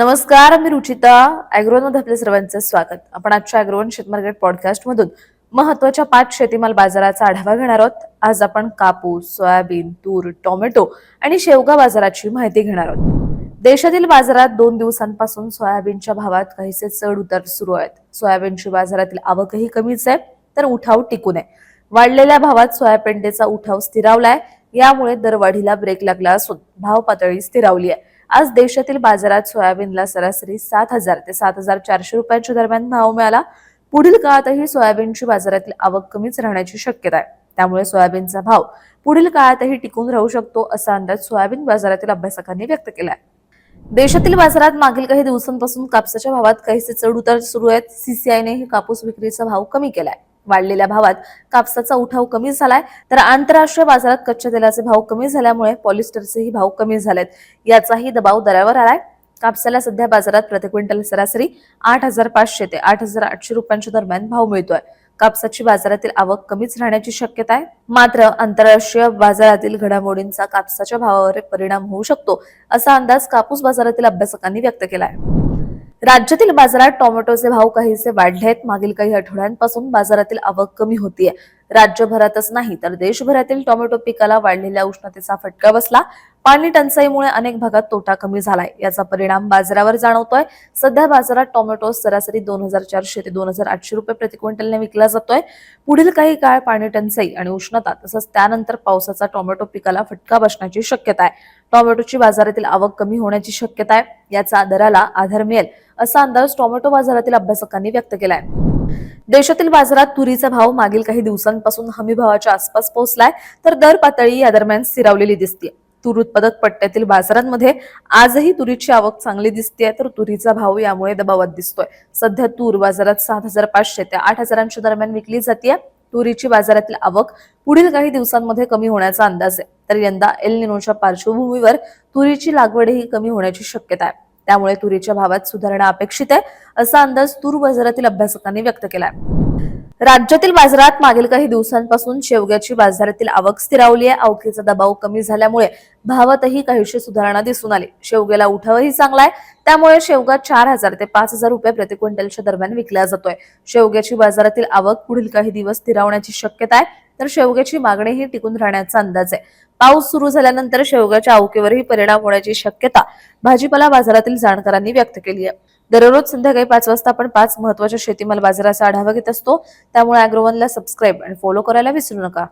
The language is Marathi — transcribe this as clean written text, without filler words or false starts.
नमस्कार, मी रुचिता. ॲग्रोमध्ये आपल्या सर्वांचं स्वागत. आपण आजच्या ॲग्रोवन शेतमार्केट पॉडकास्ट मधून महत्त्वाच्या 5 शेतीमाल बाजाराचा आढावा घेणार आहोत. आज आपण कापूस, सोयाबीन, तूर, टोमॅटो आणि शेवगा बाजाराची माहिती घेणार आहोत. देशातील बाजारात 2 दिवसांपासून सोयाबीनच्या भावात काहीसे चढ उतार सुरू आहेत. सोयाबीनची बाजारातील आवकही कमीच आहे, तर उठाव टिकून आहे. वाढलेल्या भावात सोयाबीनचा उठाव स्थिरावलाय. यामुळे दरवाढीला ब्रेक लागला असून भाव पातळी स्थिरावली आहे. आज देशातील बाजारात सोयाबीनला सरासरी 7,000 ते 7,400 रुपयांच्या दरम्यान भाव मिळाला. पुढील काळातही सोयाबीनची बाजारातील आवक कमीच राहण्याची शक्यता आहे. त्यामुळे सोयाबीनचा भाव पुढील काळातही टिकून राहू शकतो असा अंदाज सोयाबीन बाजारातील अभ्यासकांनी व्यक्त केला आहे. देशातील बाजारात मागील काही दिवसांपासून कापसाच्या भावात काहीसे चढ उतार सुरू आहेत. सीसीआयने ही कापूस विक्रीचा भाव कमी केलाय. वाढलेल्या भावात कापसाचा उठाव कमी झालाय, तर आंतरराष्ट्रीय बाजारात कच्च्या तेलाचे भाव कमी झाल्यामुळे पॉलिस्टरचेही भाव कमी झालेत. याचाही दबाव दरावर आलाय. कापसाला सध्या बाजारात प्रति क्विंटल सरासरी 8,500 ते 8,800 रुपयांच्या दरम्यान भाव मिळतोय. कापसाची बाजारातील आवक कमीच राहण्याची शक्यता आहे. मात्र आंतरराष्ट्रीय बाजारातील घडामोडींचा कापसाच्या भावावर परिणाम होऊ शकतो असा अंदाज कापूस बाजारातील अभ्यासकांनी व्यक्त केलाय. राज्यातील बाजारात टोमॅटोचे भाव काहीसे वाढले आहेत. मागील काही आठवड्यांपासून बाजारातील आवक कमी होतीये. राज्यभरातच नाही तर देशभरातील टोमॅटो पिकाला वाढलेल्या उष्णतेचा फटका बसला. पाणी टंचाईमुळे अनेक भागात तोटा कमी झालाय. याचा परिणाम बाजारावर जाणवतोय. सध्या बाजारात टोमॅटो सरासरी 2,400 ते 2,800 रुपये प्रति क्विंटलने विकला जातोय. पुढील काही काळ पाणी टंचाई आणि उष्णता तसंच त्यानंतर पावसाचा टोमॅटो पिकाला फटका बसण्याची शक्यता आहे. टोमॅटोची बाजारातील आवक कमी होण्याची शक्यता आहे. याचा दराला आधार मिळेल असा अंदाज टोमॅटो बाजारातील अभ्यासकांनी व्यक्त केलाय. देशातील बाजारात तुरीचा भाव मागील काही दिवसांपासून हमी भावाच्या आसपास पोहोचलाय, तर दर पातळी या दरम्यान स्थिरावलेली दिसते. तूर उत्पादक पट्ट्यातील बाजारांमध्ये आजही तुरीची आवक चांगली दिसते, तर तुरीचा भाव यामुळे दबावात दिसतोय. सध्या तूर बाजारात 7,500 ते 8,000 दरम्यान विकली जाते. तुरीची बाजारातील आवक पुढील काही दिवसांमध्ये कमी होण्याचा अंदाज आहे. तर यंदा एल निनोच्या पार्श्वभूमीवर तुरीची लागवडही कमी होण्याची शक्यता आहे. त्यामुळे तुरीच्या भावात सुधारणा अपेक्षित आहे असा अंदाज तूर बाजारातील अभ्यासकांनी व्यक्त केलाय. राज्यातील बाजारात मागील काही दिवसांपासून शेवग्याची बाजारातील आवक स्थिरावली आहे. आवकेचा दबाव कमी झाल्यामुळे भावातही काहीशी सुधारणा दिसून आली. शेवग्याला उठावही चांगला आहे. त्यामुळे शेवगा 4,000 ते 5,000 रुपये प्रति क्विंटलच्या दरम्यान विकला जातोय. शेवग्याची बाजारातील आवक पुढील काही दिवस स्थिरावण्याची शक्यता आहे, तर शेवग्याची मागणीही टिकून राहण्याचा अंदाज आहे. पाऊस सुरू झाल्यानंतर शेवग्याच्या आवकेवरही परिणाम होण्याची शक्यता भाजीपाला बाजारातील जाणकारांनी व्यक्त केली आहे. दररोज संध्याकाळी 5 वाजता आपण 5 महत्त्वाच्या शेतीमाल बाजाराचा आढावा घेत असतो. त्यामुळे ॲग्रोवनला सबस्क्राईब आणि फॉलो करायला विसरू नका.